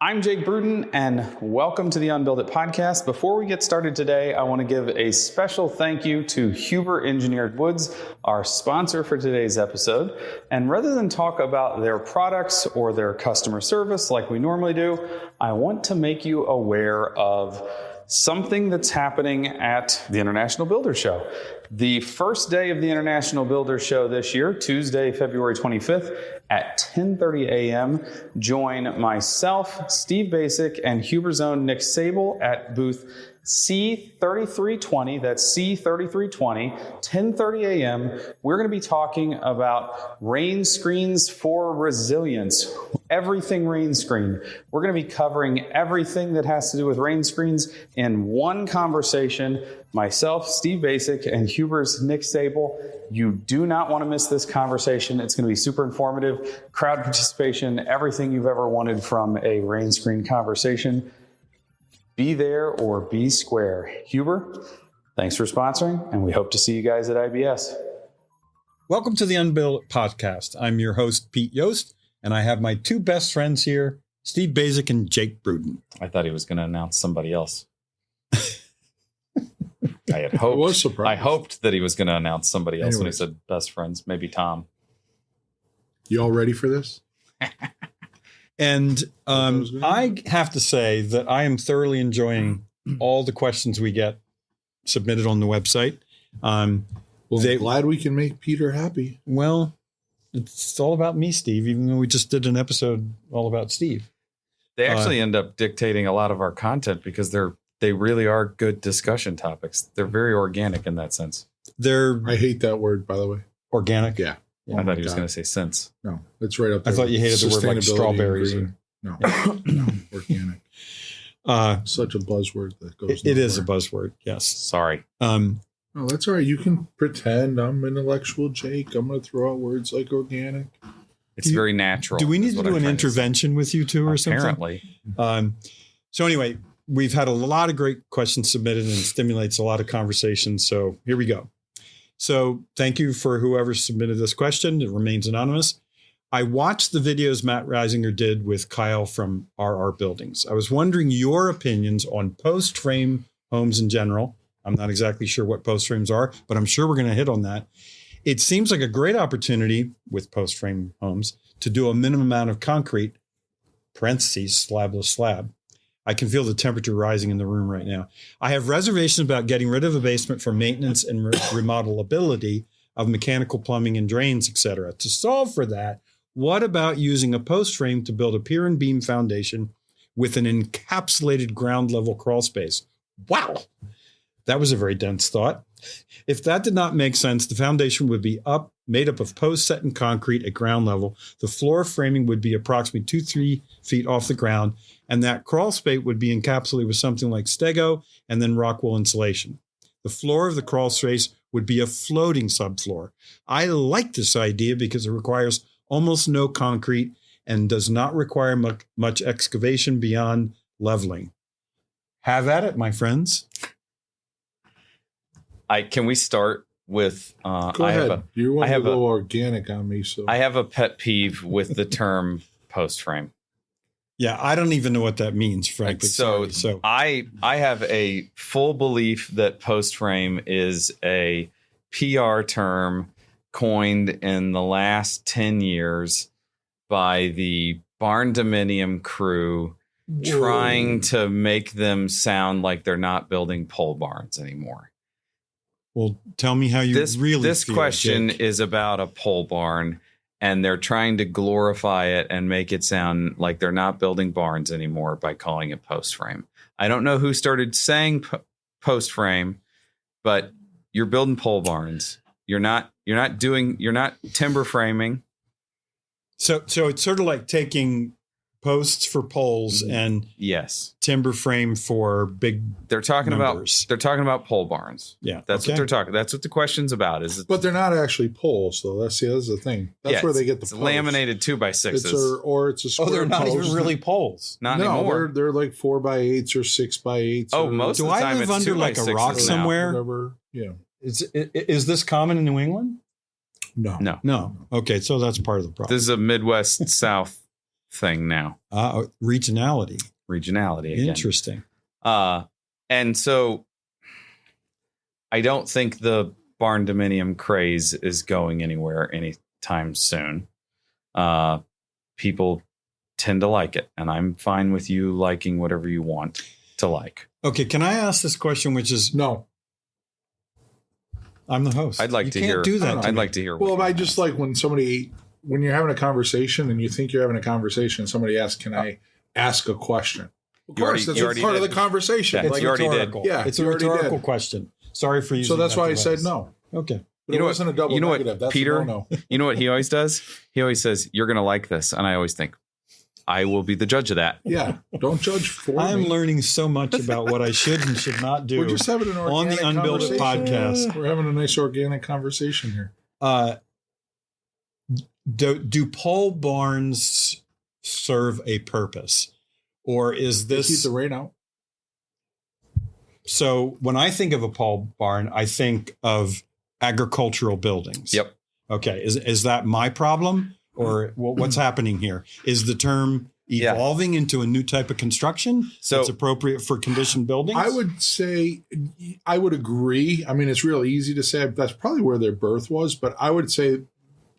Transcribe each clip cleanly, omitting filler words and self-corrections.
I'm Jake Bruton, and welcome to the Unbuild It podcast. Before we get started today, I want to give a special thank you to Huber Engineered Woods, our sponsor for today's episode. And rather than talk about their products or their customer service like we normally do, I want to make you aware of something that's happening at the International Builders Show. The first day of the International Builders Show this year, Tuesday, February 25th at 10:30 a.m., join myself, Steve Basic, and Huber's own Nick Sable at booth C3320. That's C3320, 10:30 a.m. We're going to be talking about rain screens for resilience. Everything rain screen. We're going to be covering everything that has to do with rain screens in one conversation. Myself, Steve Basic, and Huber's Nick Sable. You do not want to miss this conversation. It's going to be super informative. Crowd participation, everything you've ever wanted from a rain screen conversation. Be there or be square. Huber, thanks for sponsoring, and we hope to see you guys at IBS. Welcome to the Unbuilt Podcast. I'm your host, Pete Joist, and I have my two best friends here, Steve Basic and Jake Bruton. I thought he was going to announce somebody else. I had hoped. I was surprised. I hoped that he was going to announce somebody else when he Anyways. said best friends, maybe Tom. You all ready for this? And I have to say that I am thoroughly enjoying all the questions we get submitted on the website. I'm glad we can make Peter happy. Well, it's all about me, Steve, even though we just did an episode all about Steve. They actually end up dictating a lot of our content because they really are good discussion topics. They're very organic in that sense. I hate that word, by the way. Organic. Yeah. I thought he was going to say sense. No, it's right up I there. thought you hated the word like strawberries. No, organic. Such a buzzword that goes. It is a buzzword. Yes. Sorry. Oh, that's all right. You can pretend I'm intellectual, Jake. I'm going to throw out words like organic. It's very natural. Do we need to do an intervention with you two or something? Apparently. So anyway, we've had a lot of great questions submitted and it stimulates a lot of conversation. So here we go. So thank you for whoever submitted this question. It remains anonymous. I watched the videos Matt Reisinger did with Kyle from RR Buildings. I was wondering your opinions on post-frame homes in general. I'm not exactly sure what post frames are, but I'm sure we're going to hit on that. It seems like a great opportunity with post-frame homes to do a minimum amount of concrete, parentheses, slabless slab. I can feel the temperature rising in the room right now. I have reservations about getting rid of a basement for maintenance and remodelability of mechanical plumbing and drains, etc. To solve for that, what about using a post frame to build a pier and beam foundation with an encapsulated ground level crawl space? Wow, that was a very dense thought. If that did not make sense, the foundation would be made up of posts set in concrete at ground level. The floor framing would be approximately 2-3 feet off the ground, and that crawl space would be encapsulated with something like stego and then rock wool insulation. The floor of the crawl space would be a floating subfloor. I like this idea because it requires almost no concrete and does not require much excavation beyond leveling. Have at it, my friends. Can we start with Go ahead. You want to go organic on me, so I have a pet peeve with the term post frame. Yeah, I don't even know what that means, frankly. So I have a full belief that post frame is a PR term coined in the last 10 years by the Barndominium crew, trying to make them sound like they're not building pole barns anymore. Well, tell me how you really This feel, question Jake. is about a pole barn, and they're trying to glorify it and make it sound like they're not building barns anymore by calling it post frame. I don't know who started saying post frame, but you're building pole barns. You're not timber framing. So it's sort of like taking posts for poles and yes, timber frame for big. They're talking numbers. about pole barns. Yeah, that's what they're talking. That's what the question's about. But they're not actually poles, though. That's the thing. That's where they get the poles. Laminated 2x6s. Or it's a square. Oh, they're not post. even really poles. Not anymore. They're like 4x8s or 6x8s. Oh, most of the time live it's under like a rock somewhere? Whatever. Yeah. Is this common in New England? No. Okay, so that's part of the problem. This is a Midwest South thing now. Regionality. Again. Interesting. And so I don't think the Barndominium craze is going anywhere anytime soon. People tend to like it, and I'm fine with you liking whatever you want to like. Okay, can I ask this question, which is No. I'm the host. I'd like You to can't hear. do that. I'd like to hear. Well, what I you just have. like when you're having a conversation and you think you're having a conversation, somebody asks, "Can I ask a question?" Of You course, already that's part of did. the conversation. Yeah, It's you already did. rhetorical. Yeah, It's you a already rhetorical did. question. Sorry for using So that's that why I device. said no. Okay. But You it know wasn't a double you know negative. what, That's Peter? a no. You know what he always does? He always says, "You're going to like this," and I always think, "I will be the judge of that." Yeah, don't judge for I'm me. learning so much about what I should and should not do. We're just having an on organic the Unbuilt It conversation. podcast. We're having a nice organic conversation here. Do pole barns serve a purpose, or is They keep this the rain out. so? When I think of a pole barn, I think of agricultural buildings. Yep. Okay. Is that my problem, or what's happening here? Is the term Yeah. evolving into a new type of construction So- that's appropriate for conditioned buildings? I would say, I would agree. I mean, it's real easy to say that's probably where their birth was, but I would say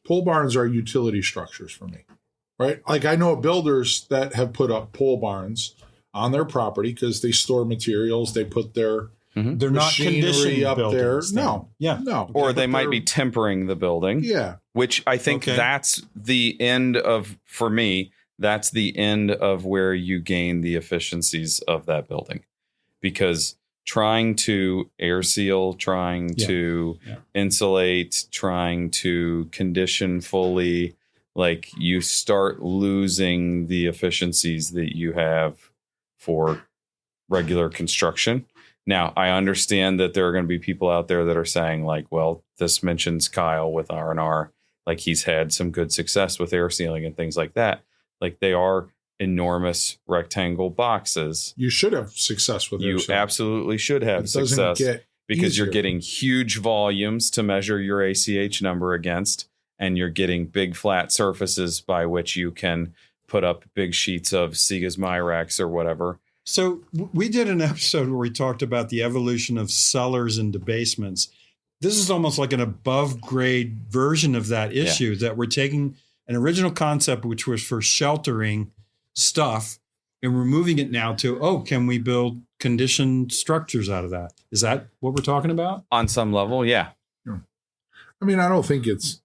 pole barns are utility structures for me, right? Like I know builders that have put up pole barns on their property because they store materials. They put their They're not machinery conditioned up there. buildings, then. No, Yeah. no. Or But they might they're- be tempering the building. Yeah, Which I think Okay. that's the end of, for me, that's the end of where you gain the efficiencies of that building. Because trying to air seal, trying Yeah. to Yeah. insulate, trying to condition fully, like you start losing the efficiencies that you have for regular construction. Now, I understand that there are going to be people out there that are saying like, well, this mentions Kyle with R&R, like he's had some good success with air sealing and things like that. Like they are enormous rectangle boxes. you should have success with You yourself. absolutely should have It doesn't success get because you're easier. getting huge volumes to measure your ACH number against, and you're getting big flat surfaces by which you can put up big sheets of Sega's Myrax or whatever. So we did an episode where we talked about the evolution of cellars into basements. This is almost like an above grade version of that issue, that we're taking an original concept, which was for sheltering stuff, and we're moving it now to, can we build conditioned structures out of that? Is that what we're talking about? On some level, yeah. I mean, I don't think it's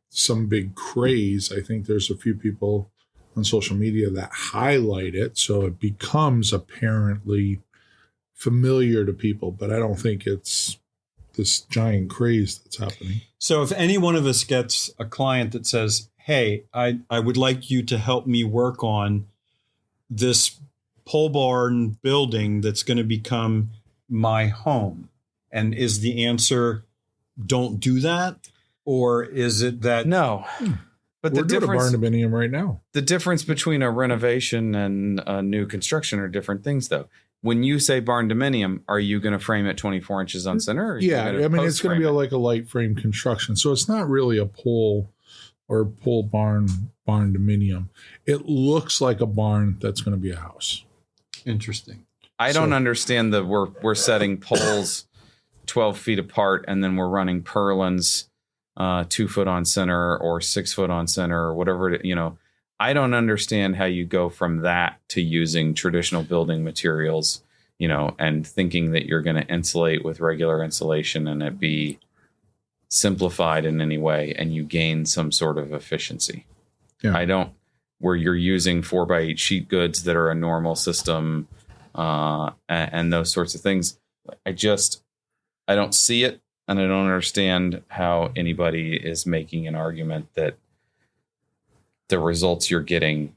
some big craze. I think there's a few people on social media that highlight it, so it becomes apparently familiar to people, but I don't think it's this giant craze that's happening. So if any one of us gets a client that says, hey, I would like you to help me work on this pole barn building that's going to become my home. And is the answer, don't do that? Or is it that No. But We're doing a Barndominium right now. the difference between a renovation and a new construction are different things, though. When you say Barndominium, are you going to frame it 24 inches on center? Or are you Yeah, gonna I mean, it's going to be post-frame like a light frame construction, so it's not really a pole or pole barndominium. It looks like a barn that's going to be a house. interesting? I don't So- understand that we're setting poles 12 feet apart and then we're running purlins 2 foot on center or 6 foot on center or whatever I don't understand how you go from that to using traditional building materials, and thinking that you're going to insulate with regular insulation and it be simplified in any way and you gain some sort of efficiency. Yeah. I don't, where you're using 4x8 sheet goods that are a normal system and those sorts of things. I don't see it. And I don't understand how anybody is making an argument that the results you're getting,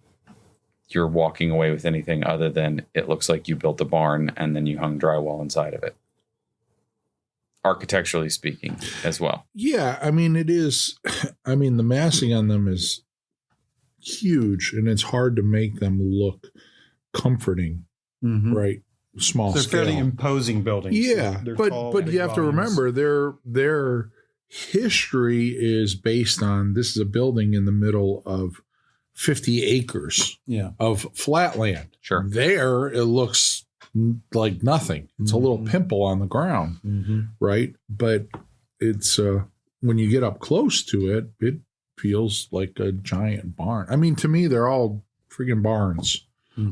you're walking away with anything other than it looks like you built a barn and then you hung drywall inside of it. Architecturally speaking as well. Yeah, I mean, it is. I mean, the massing on them is huge, and it's hard to make them look comforting, right? Small They're scale. fairly imposing buildings. Yeah, They're but tall, but big you have to volumes. remember their history is based on this is a building in the middle of 50 acres Yeah. of flat land. Sure. There, it looks like nothing. It's a little pimple on the ground, right? But it's when you get up close to it, it feels like a giant barn. I mean, to me, they're all freaking barns.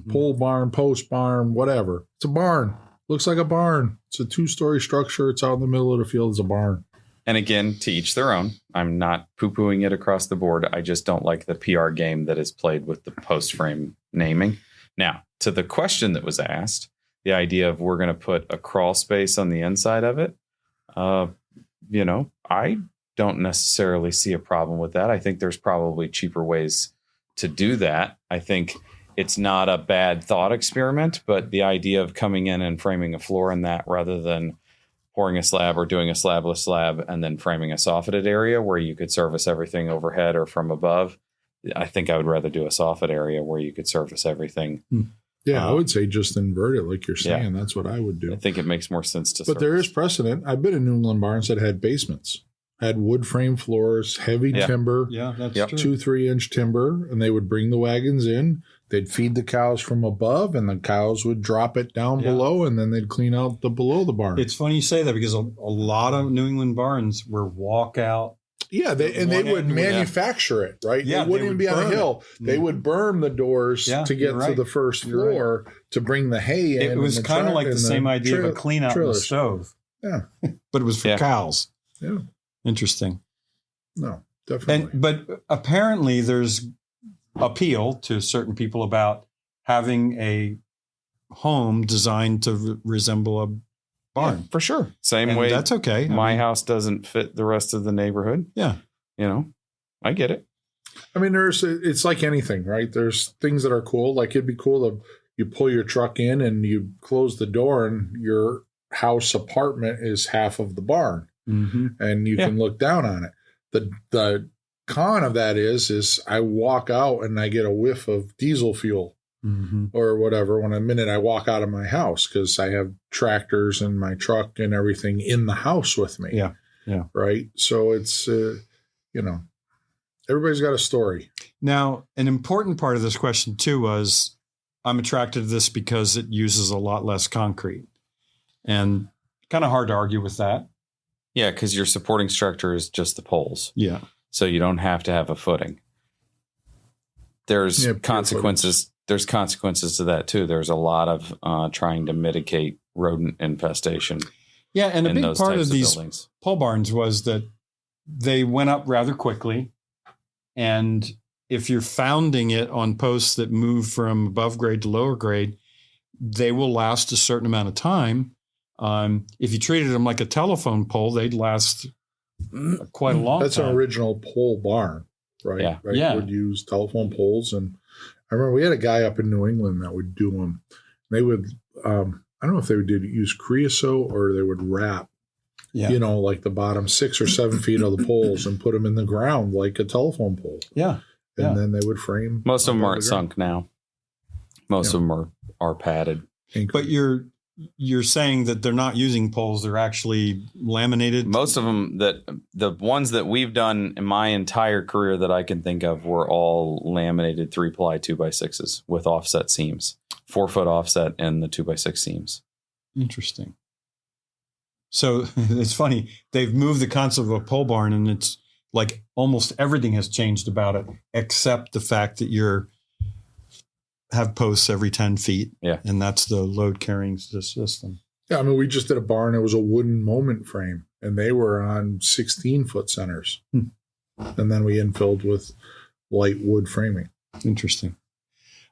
Pole barn, post barn, whatever. It's a barn. Looks like a barn. It's a 2-story structure. It's out in the middle of the field. It's a barn. And again, to each their own. I'm not poo-pooing it across the board. I just don't like the PR game that is played with the post frame naming. Now, to the question that was asked, the idea of we're going to put a crawl space on the inside of it, I don't necessarily see a problem with that. I think there's probably cheaper ways to do that. I think it's not a bad thought experiment, but the idea of coming in and framing a floor in that rather than pouring a slab or doing a slabless slab and then framing a soffitted area where you could service everything overhead or from above, I think I would rather do a soffit area where you could service everything. Yeah, I would say just invert it like you're saying. Yeah. That's what I would do. I think it makes more sense to But there is precedent. I've been in New England barns that had basements, had wood frame floors, heavy timber, Yeah, that's true. 2-3 inch timber, and they would bring the wagons in. They'd feed the cows from above, and the cows would drop it down below, and then they'd clean out the below the barn. It's funny you say that because a lot of New England barns were walkout. Yeah, they would manufacture it, right? Yeah, they wouldn't be on a hill. They would burn the doors to get to the first floor to bring the hay in. It was kind of like the same idea of a clean out in the stove. Yeah. But it was for cows. Yeah. Interesting. No, definitely. But apparently there's appeal to certain people about having a home designed to resemble a barn. Yeah, for sure. Same and way. That's okay. My house doesn't fit the rest of the neighborhood. Yeah. I get it. I mean, it's like anything, right? There's things that are cool. Like it'd be cool if you pull your truck in and you close the door and your house apartment is half of the barn and you can look down on it. The con of that is I walk out and I get a whiff of diesel fuel or whatever when the minute I walk out of my house because I have tractors and my truck and everything in the house with me. Yeah. Yeah. Right. So it's, everybody's got a story. Now, an important part of this question too was I'm attracted to this because it uses a lot less concrete and kind of hard to argue with that. Yeah, because your supporting structure is just the poles. Yeah. So you don't have to have a footing. There's consequences. Footings. There's consequences to that too. There's a lot of trying to mitigate rodent infestation. Yeah, and a big part of these buildings. pole barns was that they went up rather quickly. And if you're founding it on posts that move from above grade to lower grade, they will last a certain amount of time. If you treated them like a telephone pole, they'd last quite a long time. That's an original pole barn, right? Yeah. Right? Yeah. Would use telephone poles. And I remember we had a guy up in New England that would do them. They would, I don't know if they would use creosote or they would wrap, like the bottom 6 or 7 feet of the poles and put them in the ground like a telephone pole. Yeah. And then they would frame. Most of them aren't sunk now. Most of them are padded. But you're saying that they're not using poles; they're actually laminated. Most of them the ones that we've done in my entire career that I can think of were all laminated 3-ply 2x6s with offset seams, 4-foot offset in the 2x6 seams. Interesting. So it's funny they've moved the concept of a pole barn, and it's like almost everything has changed about it, except the fact that have posts every 10 feet. Yeah. And that's the load carrying system. Yeah. I mean, we just did a barn. It was a wooden moment frame and they were on 16-foot centers. And then we infilled with light wood framing. Interesting.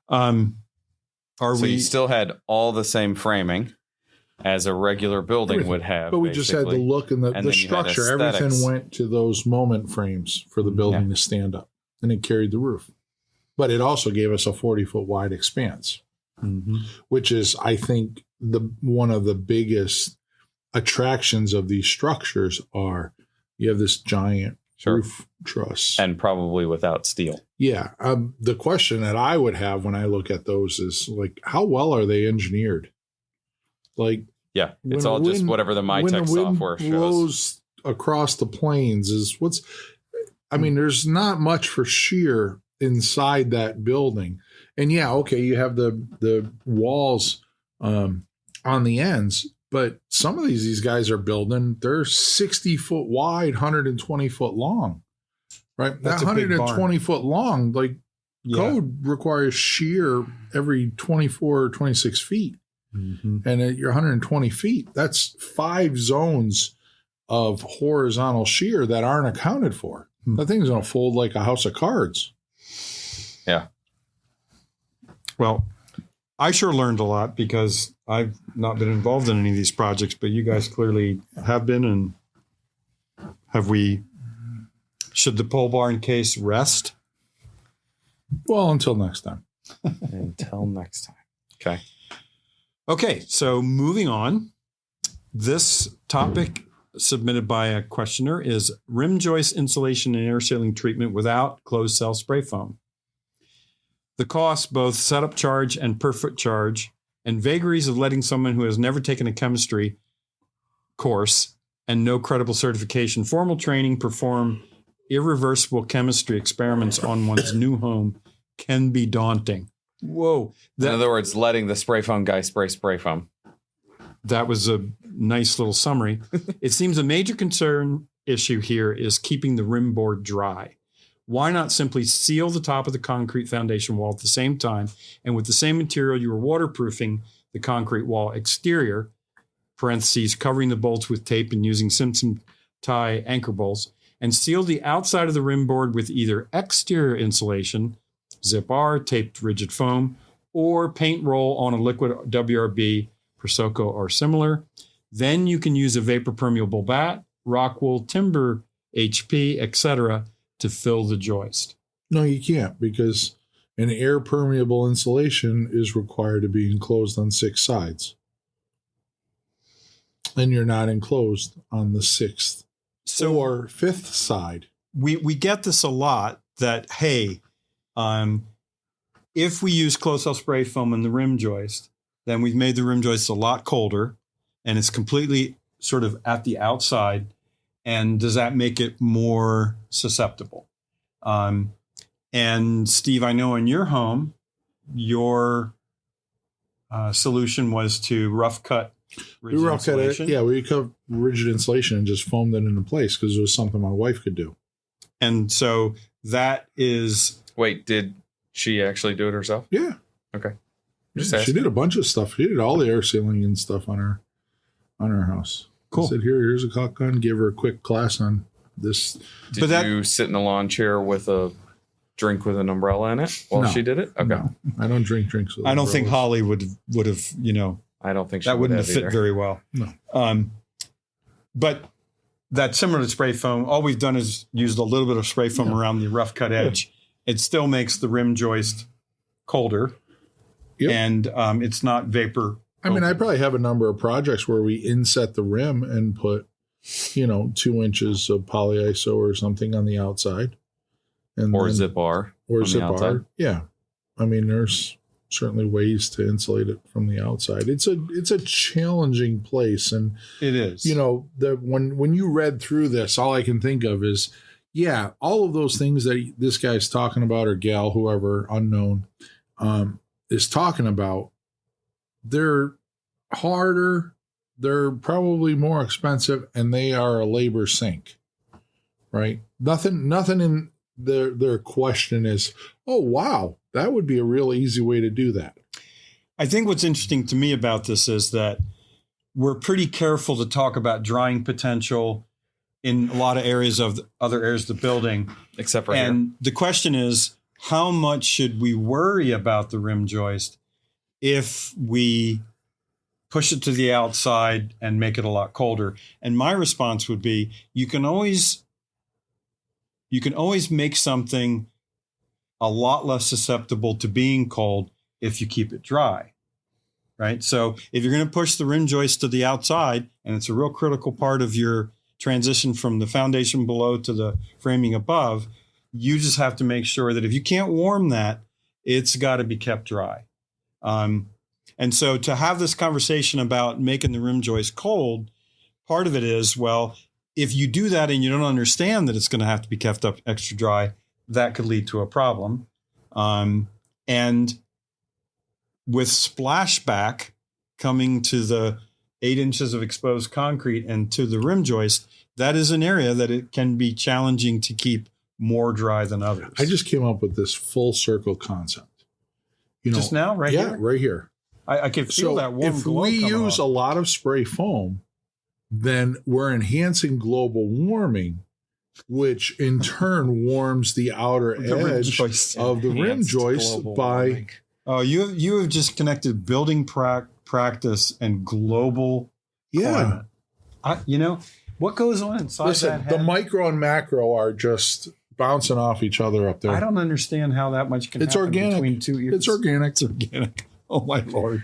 You still had all the same framing as a regular building would have. But we just had the look and the structure. Everything went to those moment frames for the building to stand up and it carried the roof. But it also gave us a 40-foot wide expanse, which is, I think, one of the biggest attractions of these structures are you have this giant roof truss. And probably without steel. Yeah. The question that I would have when I look at those is, like, how well are they engineered? Like, yeah, it's all just whatever the MyTech software shows. Blows across the plains I mean, there's not much for shear inside that building. And yeah, okay, you have the walls on the ends, but some of these guys are building, they're 60 foot wide, 120 foot long, right? That's that a big 120 barn. foot long, like code requires shear every 24 or 26 feet. Mm-hmm. And at your 120 feet, that's 5 zones of horizontal shear that aren't accounted for. That thing's going to fold like a house of cards. Yeah. Well, I sure learned a lot because I've not been involved in any of these projects, but you guys clearly have been. And should the pole barn case rest? Well, until next time. Until next time. Okay. Okay, so moving on. This topic submitted by a questioner is rim joist insulation and air sealing treatment without closed cell spray foam. The cost, both setup charge and per foot charge, and vagaries of letting someone who has never taken a chemistry course and no credible certification, formal training, perform irreversible chemistry experiments on one's new home can be daunting. Whoa. In other words, letting the spray foam guy spray foam. That was a nice little summary. It seems a major concern issue here is keeping the rim board dry. Why not simply seal the top of the concrete foundation wall at the same time, and with the same material you are waterproofing the concrete wall exterior, parentheses, covering the bolts with tape and using Simpson tie anchor bolts, and seal the outside of the rim board with either exterior insulation, zip R, taped rigid foam, or paint roll on a liquid WRB, Persoco, or similar. Then you can use a vapor permeable bat, rock wool, timber, HP, etc. to fill the joist. No, you can't, because an air permeable insulation is required to be enclosed on 6 sides. And you're not enclosed on the 6th or 5th side. We get this a lot that, hey, if we use closed cell spray foam in the rim joist, then we've made the rim joist a lot colder and it's completely sort of at the outside. And does that make it more susceptible? And Steve, I know in your home, your solution was to rough cut rigid insulation. We cut rigid insulation and just foamed it into place because it was something my wife could do. And so that is... Wait, did she actually do it herself? Yeah. Okay. Yeah, she did a bunch of stuff. She did all the air sealing and stuff on her house. Cool. I said, here's a caulk gun. Give her a quick class on this. Did you sit in a lawn chair with a drink with an umbrella in it while she did it? Okay. No, I don't drink drinks with I don't think umbrellas. Holly would have, I don't think she that wouldn't have fit either. very well. No. But that's similar to spray foam. All we've done is used a little bit of spray foam around the rough cut edge. It still makes the rim joist colder. Yep. And it's not vapor. I mean, I probably have a number of projects where we inset the rim and put, 2 inches of polyiso or something on the outside. Or zip bar. Or on zip the bar. outside. Yeah. I mean, there's certainly ways to insulate it from the outside. It's a challenging place. And It is. when you read through this, all I can think of is, all of those things that this guy's talking about, or gal, whoever, unknown, is talking about, they're harder, they're probably more expensive, and they are a labor sink, right? Nothing in their question is, oh, wow, that would be a real easy way to do that. I think what's interesting to me about this is that we're pretty careful to talk about drying potential in a lot of areas of other areas of the building. Except for here. And the question is, how much should we worry about the rim joist if we push it to the outside and make it a lot colder? And my response would be, you can always make something a lot less susceptible to being cold if you keep it dry, right? So if you're going to push the rim joist to the outside, and it's a real critical part of your transition from the foundation below to the framing above, you just have to make sure that if you can't warm that, it's got to be kept dry. And so to have this conversation about making the rim joist cold, part of it is, well, if you do that and you don't understand that it's going to have to be kept up extra dry, that could lead to a problem. And with splashback coming to the 8 inches of exposed concrete and to the rim joist, that is an area that it can be challenging to keep more dry than others. I just came up with this full circle concept. Just now, right yeah, here? right here. I can feel that warm if glow we coming use off. a lot of spray foam, then we're enhancing global warming, which in turn warms the outer The rim edge joist. of the rim Enhanced joist global by warming. Oh, you have just connected building practice and global yeah. climate. What goes on inside that Listen, head? the micro and macro are just bouncing off each other up there. I don't understand how that much can It's happen organic. between two ears. It's organic. It's organic. Oh my Lord.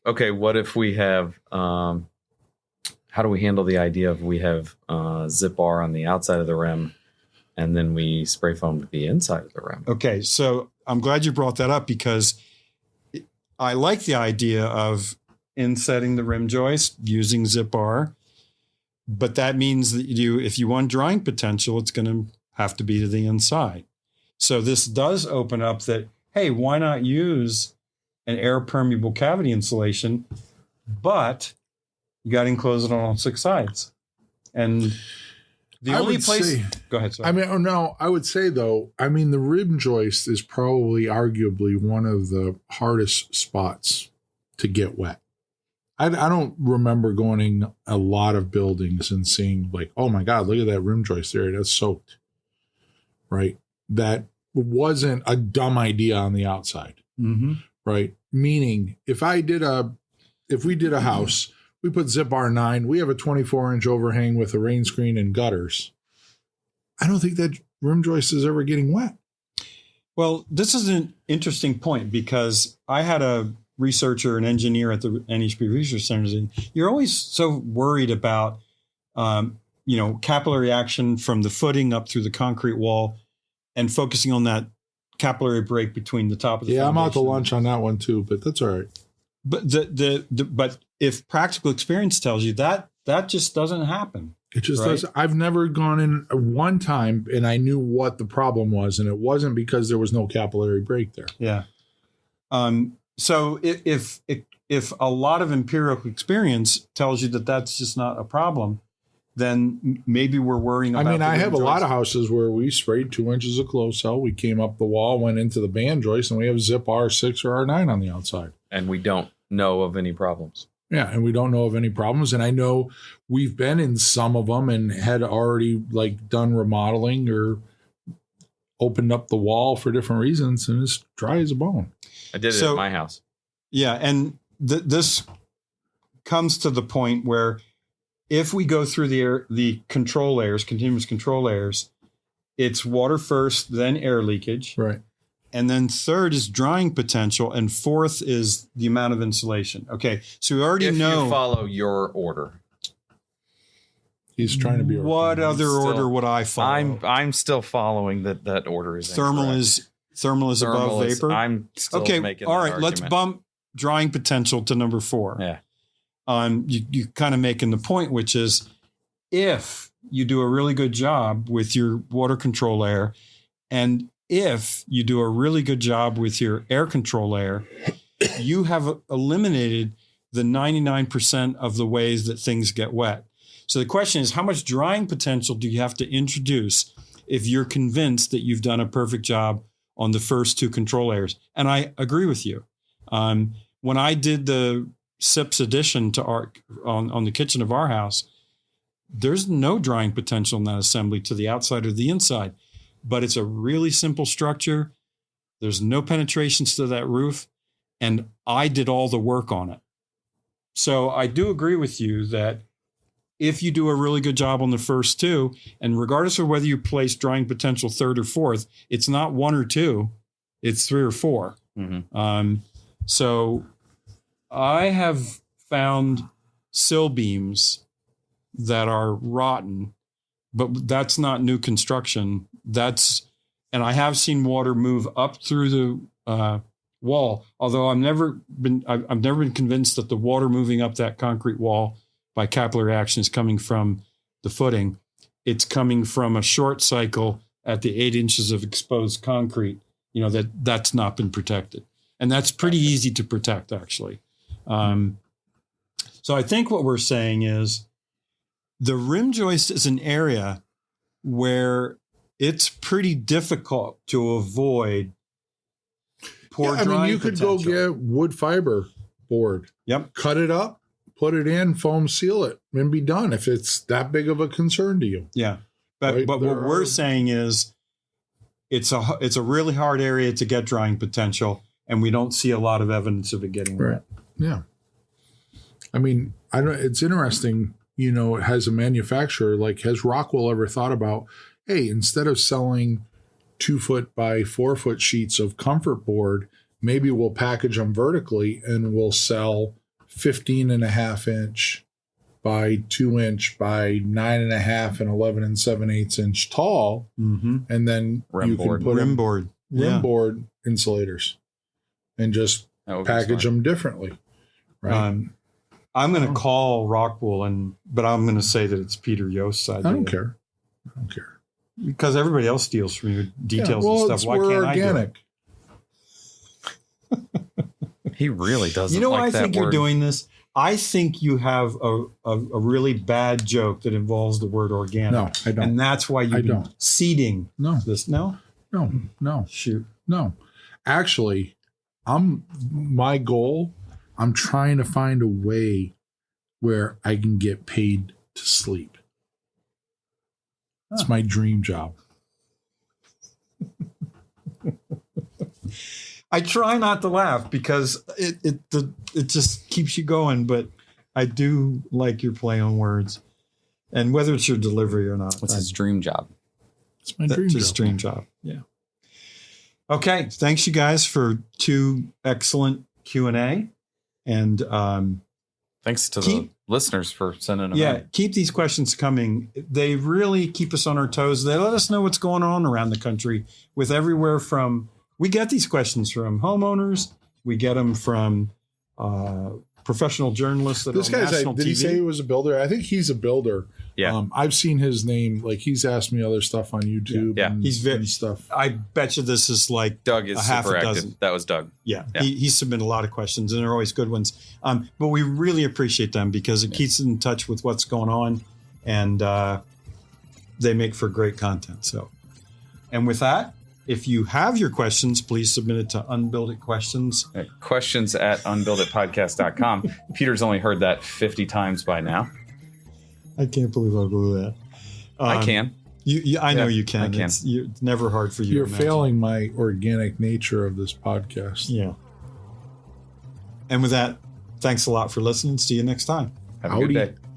Okay, what if we have how do we handle the idea of we have zip bar on the outside of the rim and then we spray foam to the inside of the rim? Okay, so I'm glad you brought that up because I like the idea of insetting the rim joist using zip bar, but that means that if you want drying potential, it's going to have to be to the inside. So this does open up that, hey, why not use an air-permeable cavity insulation, but you got to enclose it on all 6 sides. And the only place... Go ahead, sorry. I would say, though, the rim joist is probably arguably one of the hardest spots to get wet. I don't remember going in a lot of buildings and seeing like, oh my God, look at that rim joist area. That's soaked, right? That wasn't a dumb idea on the outside, right? Meaning if we did a house, we put zip bar 9, we have a 24-inch overhang with a rain screen and gutters. I don't think that rim joist is ever getting wet. Well, this is an interesting point because I had a researcher and engineer at the NHP Research Center. And you're always so worried about, capillary action from the footing up through the concrete wall and focusing on that capillary break between the top of the I'm out to foundation. lunch on that one too, but that's all right. But but if practical experience tells you that just doesn't happen. It just right? does. I've never gone in one time and I knew what the problem was, and it wasn't because there was no capillary break there. Yeah. So if a lot of empirical experience tells you that that's just not a problem, then maybe we're worrying about. I have a lot of houses where we sprayed 2 inches of close cell. We came up the wall, went into the band joist, and we have zip R6 or R9 on the outside. And we don't know of any problems. Yeah, and we don't know of any problems. And I know we've been in some of them and had already done remodeling or opened up the wall for different reasons, and it's dry as a bone. I did it at my house. Yeah, and this comes to the point where if we go through the control layers, continuous control layers, it's water first, then air leakage. Right. And then third is drying potential, and fourth is the amount of insulation. Okay, so we already know. If you follow your order. He's trying to be. What other order would I follow? I'm still following that order is thermal incorrect. Thermal is above vapor. I'm still okay. making All that right. Let's argument. bump drying potential to number 4. Yeah. You kind of making the point, which is if you do a really good job with your water control layer, and if you do a really good job with your air control layer, you have eliminated the 99% of the ways that things get wet. So the question is, how much drying potential do you have to introduce if you're convinced that you've done a perfect job on the first 2 control layers? And I agree with you. When I did the SIPS addition to on the kitchen of our house, there's no drying potential in that assembly to the outside or the inside, but it's a really simple structure. There's no penetrations to that roof, and I did all the work on it. So I do agree with you that if you do a really good job on the first 2, and regardless of whether you place drying potential 3rd or 4th, it's not 1 or 2, it's 3 or 4. Mm-hmm. So I have found sill beams that are rotten, but that's not new construction. And I have seen water move up through the wall, although I've never been convinced that the water moving up that concrete wall by capillary action is coming from the footing. It's coming from a short cycle at the 8 inches of exposed concrete, that's not been protected. And that's pretty easy to protect, actually. So I think what we're saying is the rim joist is an area where it's pretty difficult to avoid poor drying you could potential. go get wood fiber board. Yep. Cut it up, put it in, foam seal it, and be done if it's that big of a concern to you. Yeah. But Right, what we're saying is it's a really hard area to get drying potential, and we don't see a lot of evidence of it getting wet. Yeah. I mean, it's interesting, as a manufacturer, like, has Rockwell ever thought about, hey, instead of selling 2-foot by 4-foot sheets of comfort board, maybe we'll package them vertically and we'll sell 15.5 inch by 2 inch by 9.5 and 11 7/8 inch tall. Mm-hmm. And then Rim you board. can put Rim board. rim board insulators and just package them differently. Right. I'm going to call Rockwell, but I'm going to say that it's Peter Joist's idea. I don't care. Because everybody else steals from you details and stuff. Why we're can't organic. I do it? He really doesn't. You know why like I think that you're word. doing this? I think you have a really bad joke that involves the word organic. No, I don't. And that's why you've been don't. seeding this. No? No. Shoot. No. Actually, my goal, I'm trying to find a way where I can get paid to sleep. It's my dream job. I try not to laugh because it just keeps you going, but I do like your play on words. And whether it's your delivery or not. What's his dream job? It's my dream job. Dream job. Yeah. Okay. Thanks you guys for 2 excellent Q&A. And Thanks to the listeners for sending them. in. keep these questions coming. They really keep us on our toes. They let us know what's going on around the country with everywhere from, we get these questions from homeowners. We get them from professional journalists that This are on guy's, national did TV. he say he was a builder? I think he's a builder. Yeah. I've seen his name. Like, he's asked me other stuff on YouTube. Yeah. And, He's very- and stuff. I bet you this is like Doug is a half super a active. dozen. That was Doug. Yeah, Yeah. He submitted a lot of questions, and they're always good ones. But we really appreciate them because it keeps in touch with what's going on, and they make for great content. So, and with that, if you have your questions, please submit it to unbuilditquestions. Questions at unbuilditpodcast.com. Peter's only heard that 50 times by now. I can't believe I'll go with that. I can. I know Yeah, you can. I can. It's never hard for you. You're to imagine. failing my organic nature of this podcast. Yeah. And with that, thanks a lot for listening. See you next time. Have a Howdy. good day.